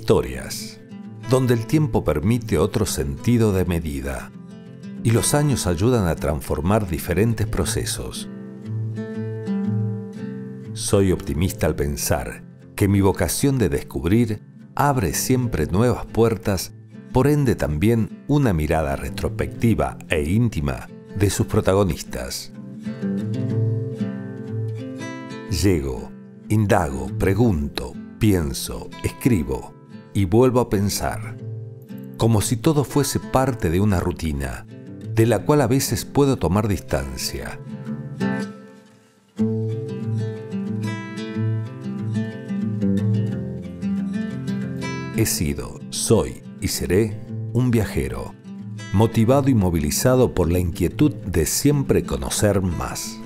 Historias, donde el tiempo permite otro sentido de medida y los años ayudan a transformar diferentes procesos. Soy optimista al pensar que mi vocación de descubrir abre siempre nuevas puertas, por ende también una mirada retrospectiva e íntima de sus protagonistas. Llego, indago, pregunto, pienso, escribo y vuelvo a pensar, como si todo fuese parte de una rutina, de la cual a veces puedo tomar distancia. He sido, soy y seré un viajero, motivado y movilizado por la inquietud de siempre conocer más.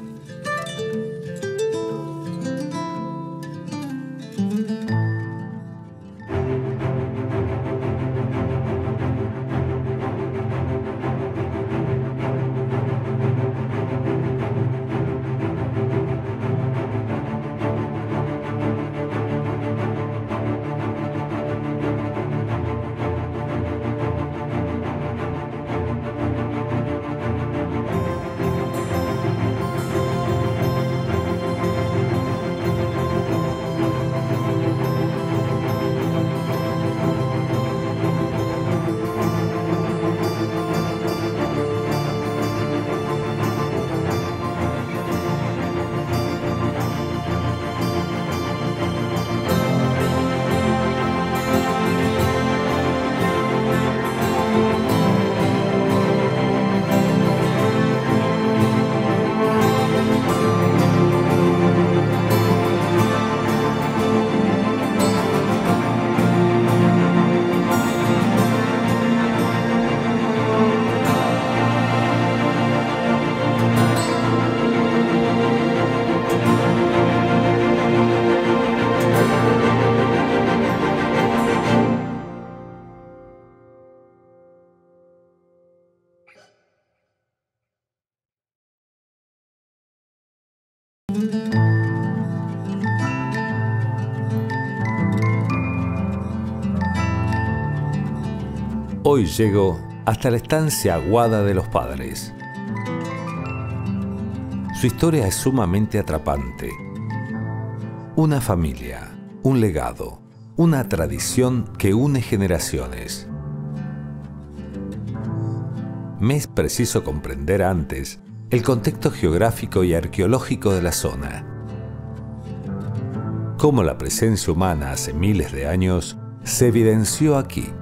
Hoy llego hasta la estancia Aguada de los Padres. Su historia es sumamente atrapante. Una familia, un legado, una tradición que une generaciones. Me es preciso comprender antes el contexto geográfico y arqueológico de la zona. Cómo la presencia humana hace miles de años se evidenció aquí.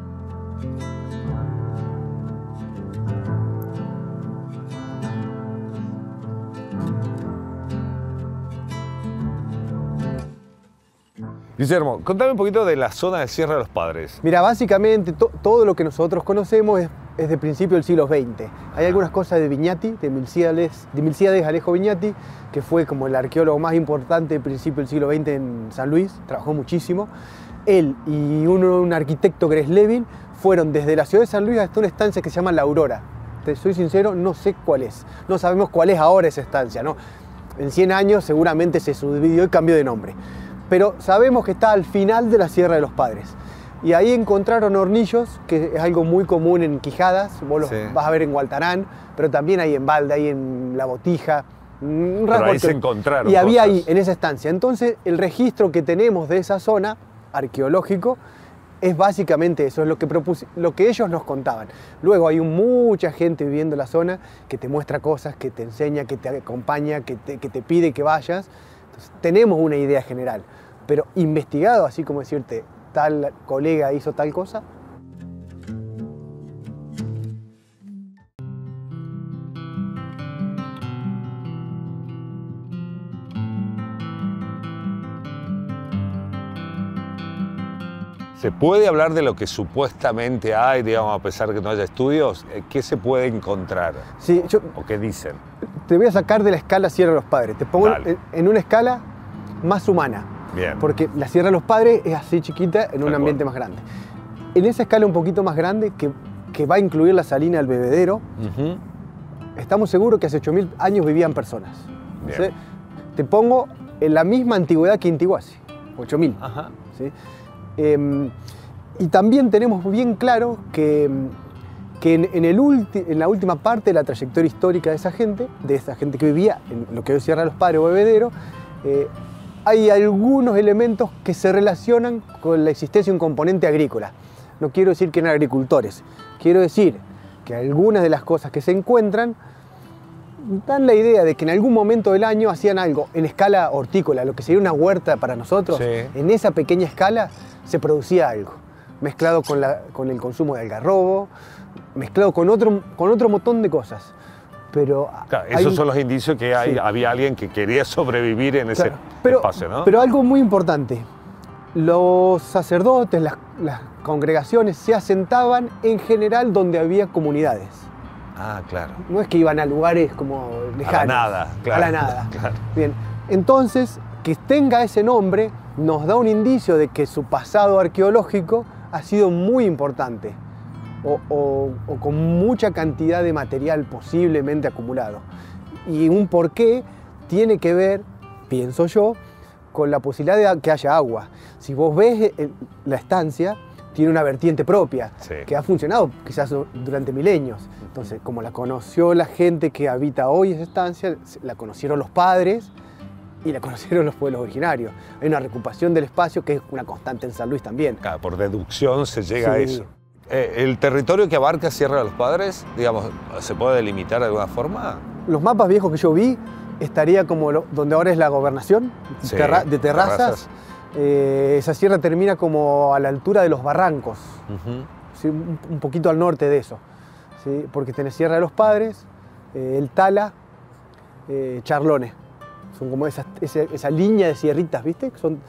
Guillermo, contame un poquito de la zona de Sierra de los Padres. Mira, básicamente todo lo que nosotros conocemos es de principio del siglo XX. Hay algunas cosas de Viñati, de Milcíades Alejo Viñati, que fue como el arqueólogo más importante de principio del siglo XX en San Luis, trabajó muchísimo. Él y un arquitecto, Gresslevin, fueron desde la ciudad de San Luis hasta una estancia que se llama La Aurora. Te soy sincero, no sé cuál es. No sabemos cuál es ahora esa estancia, ¿no? En 100 años seguramente se subdividió y cambió de nombre. Pero sabemos que está al final de la Sierra de los Padres. Y ahí encontraron hornillos, que es algo muy común en Quijadas, vos los vas a ver en Hualtarán, pero también hay en Balda, hay en La Botija. Pero ahí se encontraron y había cosas ahí, en esa estancia. Entonces, el registro que tenemos de esa zona, arqueológico, es básicamente eso, es lo que ellos nos contaban. Luego hay mucha gente viviendo en la zona que te muestra cosas, que te enseña, que te acompaña, que te pide que vayas. Entonces, tenemos una idea general, pero investigado, así como decirte, tal colega hizo tal cosa. ¿Se puede hablar de lo que supuestamente hay, digamos, a pesar de que no haya estudios? ¿Qué se puede encontrar? Sí, ¿O qué dicen? Te voy a sacar de la escala Sierra de los Padres. Te pongo en una escala más humana. Bien. Porque la Sierra de los Padres es así chiquita en un ambiente más grande. En esa escala un poquito más grande, que va a incluir la salina del Bebedero, estamos seguros que hace 8.000 años vivían personas. ¿Sí? Te pongo en la misma antigüedad que Intihuasi, 8.000. ¿Sí? Y también tenemos bien claro que en la última parte de la trayectoria histórica de esa gente que vivía en lo que hoy Sierra de los Padres o Bebedero, hay algunos elementos que se relacionan con la existencia de un componente agrícola. No quiero decir que eran agricultores, quiero decir que algunas de las cosas que se encuentran dan la idea de que en algún momento del año hacían algo en escala hortícola, lo que sería una huerta para nosotros. Sí. En esa pequeña escala se producía algo, mezclado con el consumo de algarrobo, mezclado con otro montón de cosas. Pero claro, esos son los indicios que sí, había alguien que quería sobrevivir en ese espacio, ¿no? Pero algo muy importante, los sacerdotes, las congregaciones se asentaban en general donde había comunidades. Ah, claro. No es que iban a lugares como lejanos. A la nada, claro. A la nada. Claro. Bien, entonces, que tenga ese nombre nos da un indicio de que su pasado arqueológico ha sido muy importante o con mucha cantidad de material posiblemente acumulado. Y un porqué tiene que ver, pienso yo, con la posibilidad de que haya agua. Si vos ves la estancia, tiene una vertiente propia, sí, que ha funcionado quizás durante milenios. Entonces, como la conoció la gente que habita hoy esa estancia, la conocieron los padres y la conocieron los pueblos originarios. Hay una recuperación del espacio que es una constante en San Luis también. Claro, por deducción se llega a eso. ¿El territorio que abarca Sierra de los Padres, digamos, se puede delimitar de alguna forma? Los mapas viejos que yo vi estaría como donde ahora es la gobernación, sí, de Terrazas. Esa sierra termina como a la altura de los Barrancos, ¿sí? Un poquito al norte de eso, ¿sí? Porque tenés Sierra de los Padres, el Tala, Charlones. Son como esa línea de sierritas, ¿viste? Son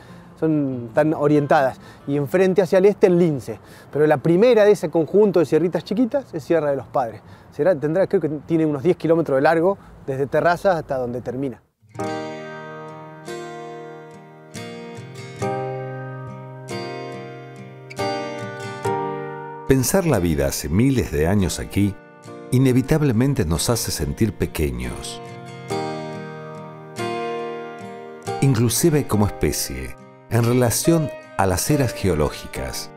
tan orientadas. Y enfrente hacia el este el Lince. Pero la primera de ese conjunto de sierritas chiquitas es Sierra de los Padres. Creo que tiene unos 10 kilómetros de largo desde Terrazas hasta donde termina. Pensar la vida hace miles de años aquí inevitablemente nos hace sentir pequeños. Inclusive como especie, en relación a las eras geológicas.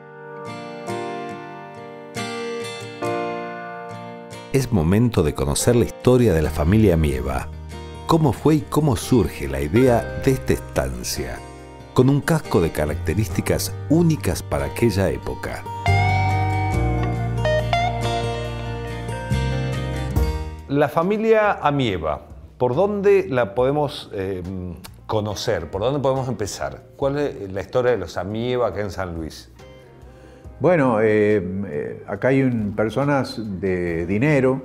Es momento de conocer la historia de la familia Amieva, cómo fue y cómo surge la idea de esta estancia, con un casco de características únicas para aquella época. La familia Amieva, ¿por dónde la podemos conocer? ¿Por dónde podemos empezar? ¿Cuál es la historia de los Amieva acá en San Luis? Bueno, acá hay personas de dinero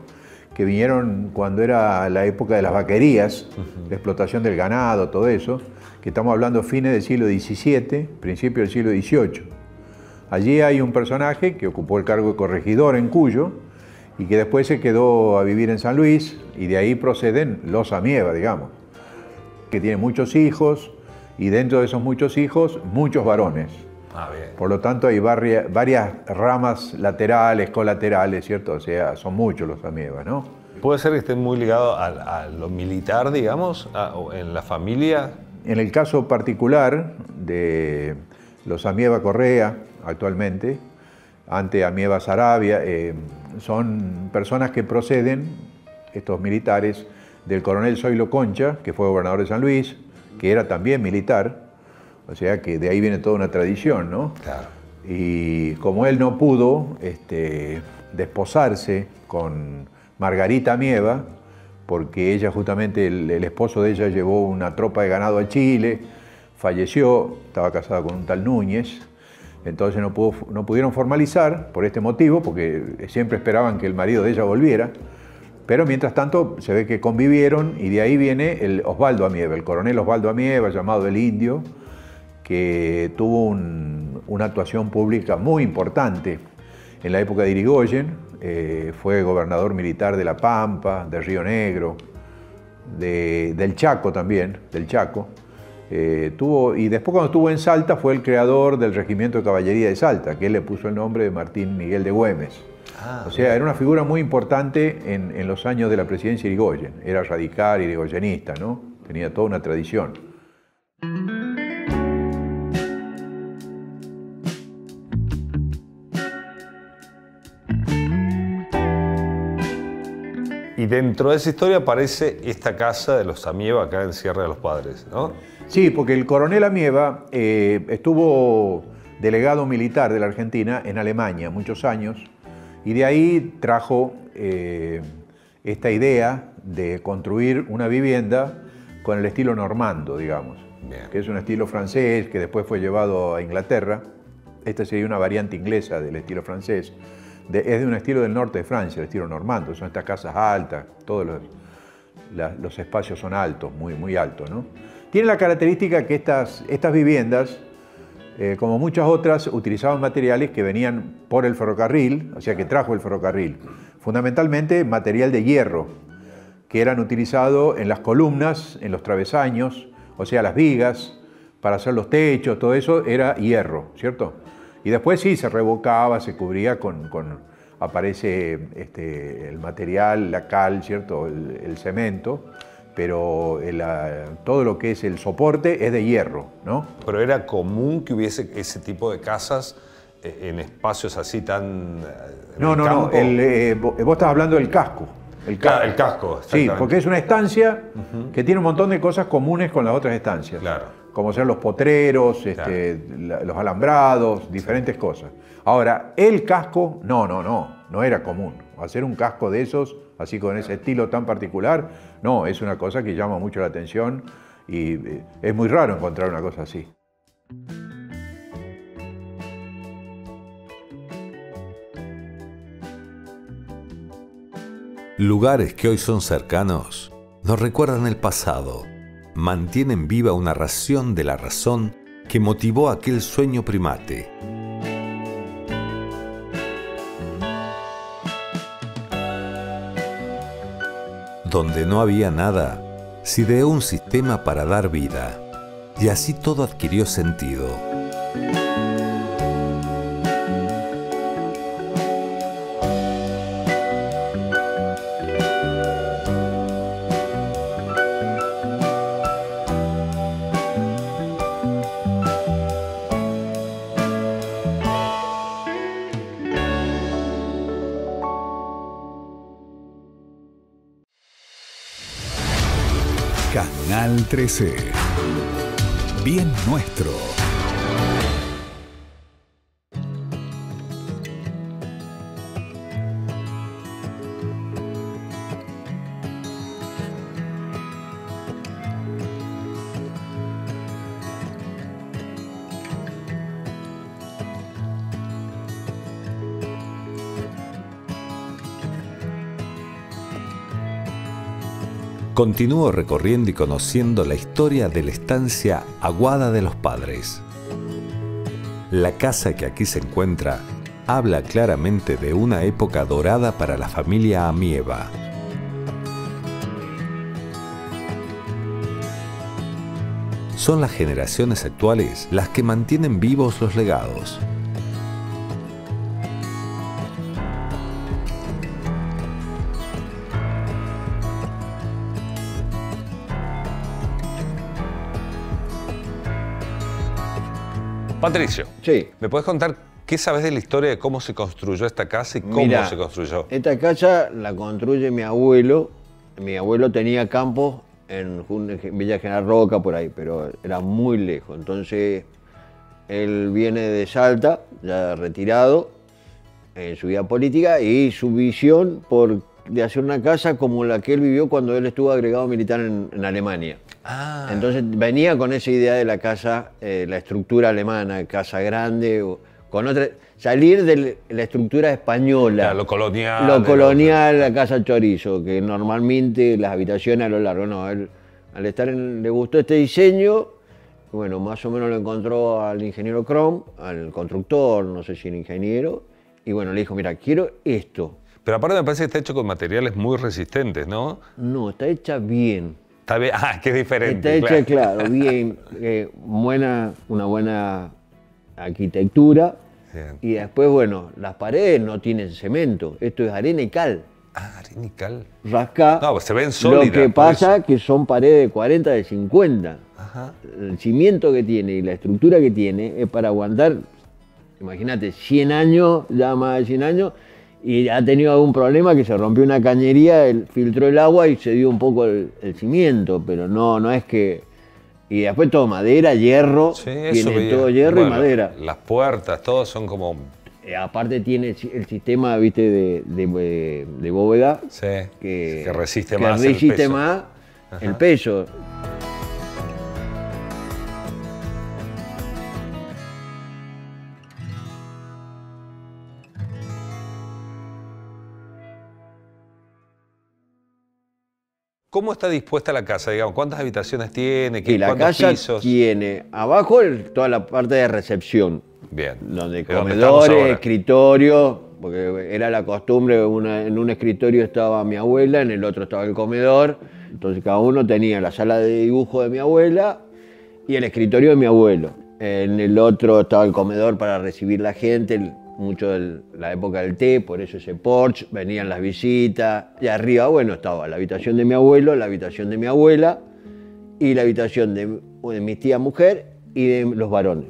que vinieron cuando era la época de las vaquerías, la explotación del ganado, todo eso, que estamos hablando fines del siglo XVII, principio del siglo XVIII. Allí hay un personaje que ocupó el cargo de corregidor en Cuyo, y que después se quedó a vivir en San Luis, y de ahí proceden los Amieva, digamos, que tienen muchos hijos, y dentro de esos muchos hijos, muchos varones. Ah, bien. Por lo tanto, hay varias ramas laterales, colaterales, ¿cierto? O sea, son muchos los Amieva, ¿no? ¿Puede ser que estén muy ligados a lo militar, digamos, en la familia? En el caso particular de los Amieva Correa, actualmente, ante Amieva Saravia, son personas que proceden, estos militares, del coronel Zoilo Concha, que fue gobernador de San Luis, que era también militar, o sea que de ahí viene toda una tradición, ¿no? Claro. Y como él no pudo desposarse con Margarita Amieva, porque ella justamente, el esposo de ella llevó una tropa de ganado a Chile, falleció, estaba casada con un tal Núñez, entonces no pudieron formalizar por este motivo, porque siempre esperaban que el marido de ella volviera, pero mientras tanto se ve que convivieron y de ahí viene el Osvaldo Amieva, el coronel Osvaldo Amieva, llamado el Indio, que tuvo una actuación pública muy importante en la época de Irigoyen, fue gobernador militar de La Pampa, de Río Negro, del Chaco también, del Chaco. Y después cuando estuvo en Salta fue el creador del Regimiento de Caballería de Salta, que él le puso el nombre de Martín Miguel de Güemes. O sea, era una figura muy importante en los años de la presidencia Irigoyen. Era radical, irigoyenista, ¿no? Tenía toda una tradición. Y dentro de esa historia aparece esta casa de los Amieva acá en Sierra de los Padres, ¿no? Sí, porque el coronel Amieva estuvo delegado militar de la Argentina en Alemania muchos años y de ahí trajo esta idea de construir una vivienda con el estilo normando, digamos, que es un estilo francés que después fue llevado a Inglaterra. Esta sería una variante inglesa del estilo francés. Es de un estilo del norte de Francia, el estilo normando. Son estas casas altas, todos los espacios son altos, muy altos, ¿no? Tiene la característica que estas viviendas, como muchas otras, utilizaban materiales que venían por el ferrocarril, o sea que trajo el ferrocarril. Fundamentalmente material de hierro, que eran utilizados en las columnas, en los travesaños, o sea, las vigas, para hacer los techos, todo eso era hierro, ¿cierto? Y después sí, se revocaba, se cubría aparece el material, la cal, ¿cierto? El cemento, pero todo lo que es el soporte es de hierro, ¿no? Pero era común que hubiese ese tipo de casas en espacios así tan... No, vos estás hablando del casco. El casco, sí, porque es una estancia que tiene un montón de cosas comunes con las otras estancias. Claro. Como ser los potreros, los alambrados, diferentes cosas. Ahora, el casco, no era común. Hacer un casco de esos, así con ese estilo tan particular, no, es una cosa que llama mucho la atención y es muy raro encontrar una cosa así. Lugares que hoy son cercanos nos recuerdan el pasado, mantienen viva una ración de la razón que motivó aquel sueño primate. Donde no había nada, se ideó un sistema para dar vida, y así todo adquirió sentido. Canal 13. Bien nuestro. Continúo recorriendo y conociendo la historia de la estancia Aguada de los Padres. La casa que aquí se encuentra habla claramente de una época dorada para la familia Amieva. Son las generaciones actuales las que mantienen vivos los legados. Patricio, sí. ¿Me puedes contar qué sabes de la historia de cómo se construyó esta casa y cómo se construyó? Esta casa la construye mi abuelo. Mi abuelo tenía campos en Villa General Roca, por ahí, pero era muy lejos. Entonces, él viene de Salta, ya retirado, en su vida política, y su visión de hacer una casa como la que él vivió cuando él estuvo agregado militar en Alemania. Ah. Entonces venía con esa idea de la casa, la estructura alemana, casa grande, con otra, salir de la estructura española. Claro, lo colonial. Lo colonial, la casa chorizo, que normalmente las habitaciones a lo largo, no, él al estar le gustó este diseño, bueno, más o menos lo encontró al ingeniero Krom, al constructor, no sé si el ingeniero, y bueno, le dijo, mira, quiero esto. Pero aparte me parece que está hecho con materiales muy resistentes, ¿no? No, está hecha bien. Está bien, que es diferente. Está hecha, claro, bien, una buena arquitectura. Bien. Y después, bueno, las paredes no tienen cemento, esto es arena y cal. Ah, arena y cal. Rasca. No, pues se ven sólidas. Lo que pasa es que son paredes de 40, de 50. Ajá. El cimiento que tiene y la estructura que tiene es para aguantar, imagínate, 100 años, ya más de 100 años, y ha tenido algún problema que se rompió una cañería, filtró el agua y se dio un poco el cimiento, pero no es que... Y después todo madera, hierro, Sí, eso tiene veía. todo hierro Bueno, y madera. Las puertas, todos son como... Aparte tiene el sistema, viste, de bóveda Sí, que resiste que más el resiste peso. más el Ajá. peso. ¿Cómo está dispuesta la casa? Digamos, ¿cuántas habitaciones tiene? Y la ¿Cuántos casa pisos? tiene abajo toda la parte de recepción, Bien. donde ¿De dónde estamos comedores, ahora? escritorio, porque era la costumbre, en un escritorio estaba mi abuela, en el otro estaba el comedor, entonces cada uno tenía la sala de dibujo de mi abuela y el escritorio de mi abuelo. En el otro estaba el comedor para recibir la gente, mucho de la época del té, por eso ese porche, venían las visitas, y arriba, bueno, estaba la habitación de mi abuelo, la habitación de mi abuela y la habitación de mi tía mujer y de los varones,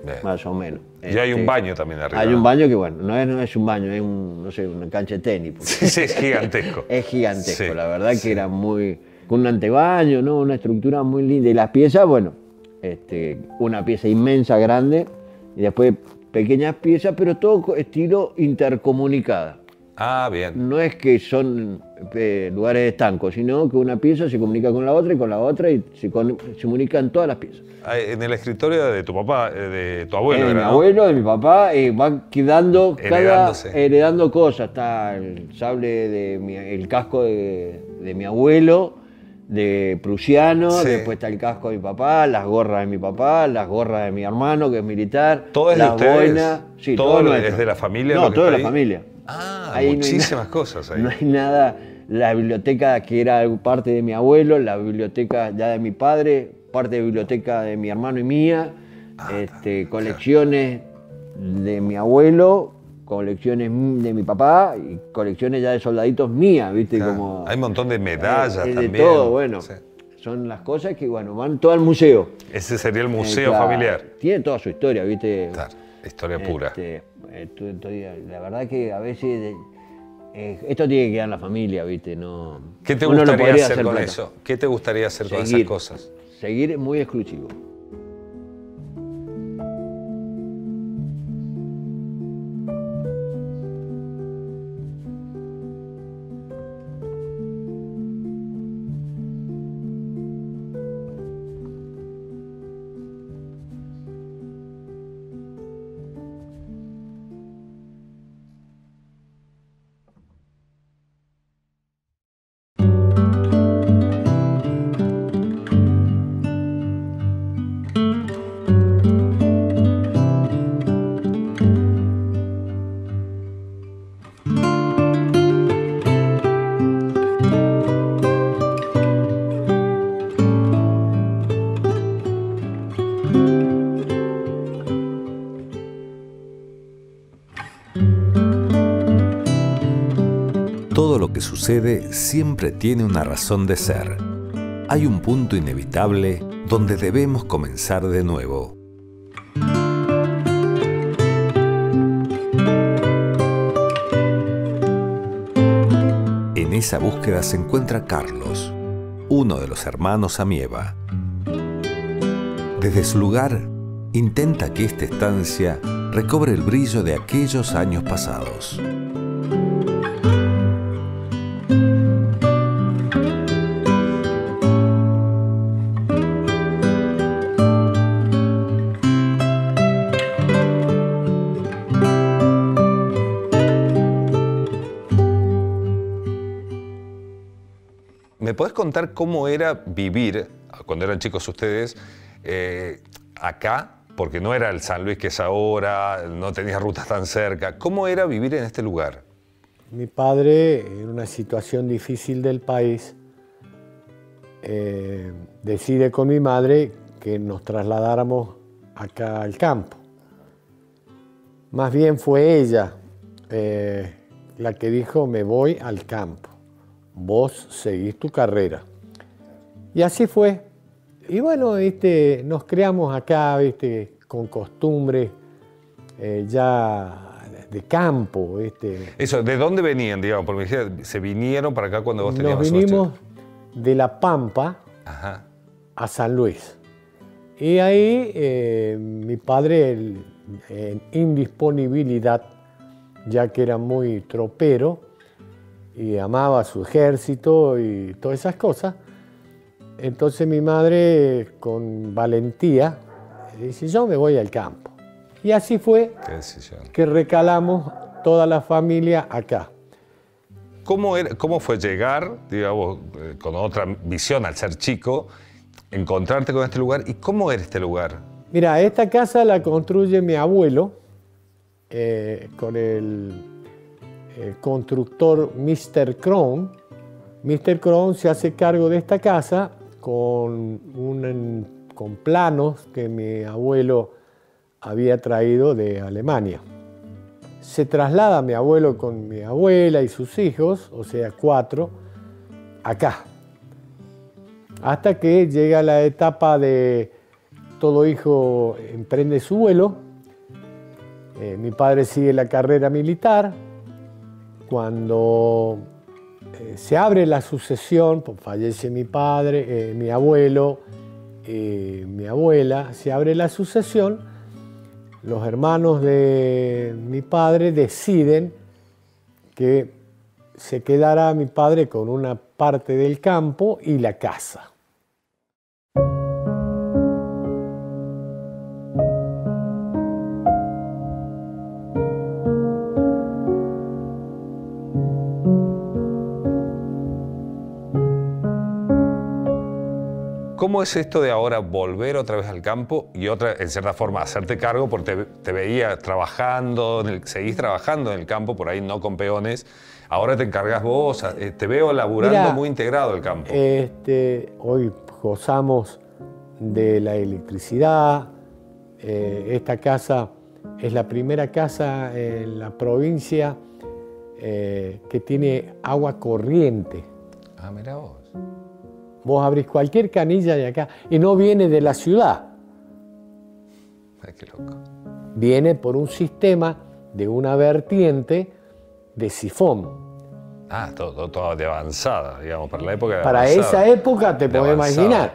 Bien. más o menos. Y hay un baño también arriba. Hay ¿no? un baño que, bueno, no es un baño, es no sé, una cancha de tenis. porque Sí, es gigantesco. es gigantesco, Sí, la verdad sí. que era muy... Con un antebaño, ¿no? Una estructura muy linda. Y las piezas, bueno, una pieza inmensa, grande, y después pequeñas piezas, pero todo estilo intercomunicada. Ah, bien. No es que son lugares estancos, sino que una pieza se comunica con la otra y con la otra y se comunican todas las piezas. Ah, en el escritorio de tu papá, de tu abuelo, De mi era, ¿no? abuelo, de mi papá, van quedando Heredándose. heredando cosas. Está el sable el casco de mi abuelo, de prusiano, Sí. después está el casco de mi papá, las gorras de mi papá, las gorras de mi hermano, que es militar, ¿Todo es de las ustedes? boinas. Sí, ¿Todo todo es nuestro. de la familia No, lo que todo de está la ahí? familia. Ah, Ahí no hay muchísimas nada. cosas ahí. No hay nada. La biblioteca que era parte de mi abuelo, la biblioteca ya de mi padre, parte de biblioteca de mi hermano y mía, colecciones de mi abuelo, colecciones de mi papá y colecciones ya de soldaditos mías, ¿viste? Claro. Como, Hay un montón de medallas de también. todo, bueno. Sí. Son las cosas que, bueno, van todo al museo. Ese sería el museo Claro, familiar. Tiene toda su historia, ¿viste? Claro, historia pura. La verdad que a veces esto tiene que quedar en la familia, ¿viste? No, ¿Qué te uno no gustaría podría hacer con plata. eso? ¿Qué te gustaría hacer con esas Seguir. cosas? Seguir es muy exclusivo. Todo lo que sucede siempre tiene una razón de ser. Hay un punto inevitable donde debemos comenzar de nuevo. En esa búsqueda se encuentra Carlos, uno de los hermanos Amieva. Desde su lugar, intenta que esta estancia recobre el brillo de aquellos años pasados. ¿Me podés contar cómo era vivir, cuando eran chicos ustedes, acá? Porque no era el San Luis que es ahora, no tenías rutas tan cerca. ¿Cómo era vivir en este lugar? Mi padre, en una situación difícil del país, decide con mi madre que nos trasladáramos acá al campo. Más bien fue ella la que dijo, me voy al campo, vos seguís tu carrera. Y así fue. Y bueno, nos creamos acá, con costumbre ya de campo. Eso, ¿de dónde venían, digamos? Porque me dijiste, se vinieron para acá cuando vos tenías Nos vinimos de La Pampa a San Luis. Y ahí mi padre, en indisponibilidad, ya que era muy tropero y amaba su ejército y todas esas cosas, entonces mi madre, con valentía, dice, yo me voy al campo. Y así fue que recalamos toda la familia acá. ¿Cómo fue llegar, digamos, con otra visión al ser chico, encontrarte con este lugar? ¿Y cómo era este lugar? Mira, esta casa la construye mi abuelo con el constructor Mr. Crown. Mr. Crown se hace cargo de esta casa con planos que mi abuelo había traído de Alemania. Se traslada mi abuelo con mi abuela y sus hijos, o sea, 4, acá. Hasta que llega la etapa de todo hijo emprende su vuelo. Mi padre sigue la carrera militar. Cuando se abre la sucesión, pues fallece mi padre, mi abuelo, mi abuela, se abre la sucesión, los hermanos de mi padre deciden que se quedará mi padre con una parte del campo y la casa. ¿Cómo es esto de ahora volver otra vez al campo y otra, en cierta forma, hacerte cargo? Porque te veía trabajando, seguís trabajando en el campo, por ahí no con peones. Ahora te encargas vos, te veo laburando muy integrado el campo. Hoy gozamos de la electricidad. Esta casa es la primera casa en la provincia que tiene agua corriente. Ah, mirá vos. Vos abrís cualquier canilla de acá y no viene de la ciudad. Ay, qué loco. Viene por un sistema de una vertiente de sifón. Ah, todo de avanzada, digamos, para la época de Para avanzada. esa época te podés imaginar.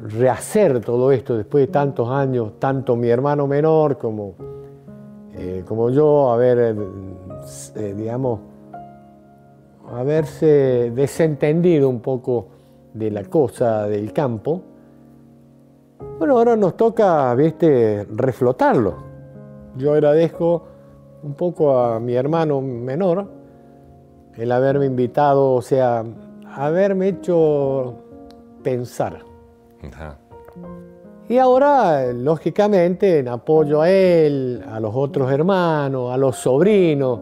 Rehacer todo esto después de tantos años, tanto mi hermano menor como yo, digamos, haberse desentendido un poco de la cosa del campo. Bueno, ahora nos toca, reflotarlo. Yo agradezco un poco a mi hermano menor el haberme invitado, o sea, haberme hecho pensar. Ajá. Y ahora, lógicamente, en apoyo a él, a los otros hermanos, a los sobrinos,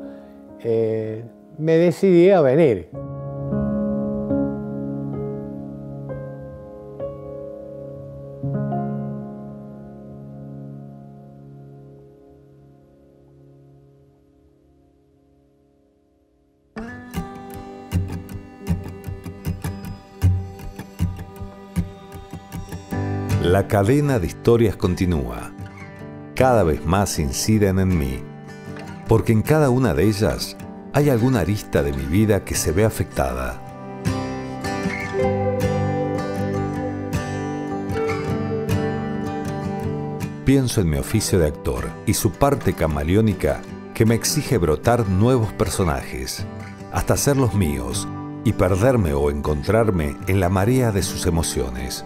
me decidí a venir. La cadena de historias continúa. Cada vez más inciden en mí, porque en cada una de ellas hay alguna arista de mi vida que se ve afectada. Pienso en mi oficio de actor y su parte camaleónica que me exige brotar nuevos personajes, hasta hacerlos míos y perderme o encontrarme en la marea de sus emociones.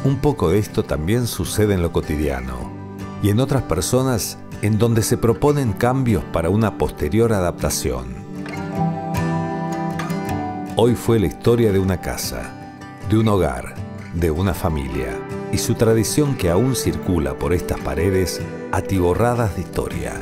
Un poco de esto también sucede en lo cotidiano y en otras personas en donde se proponen cambios para una posterior adaptación. Hoy fue la historia de una casa, de un hogar, de una familia y su tradición que aún circula por estas paredes atiborradas de historia.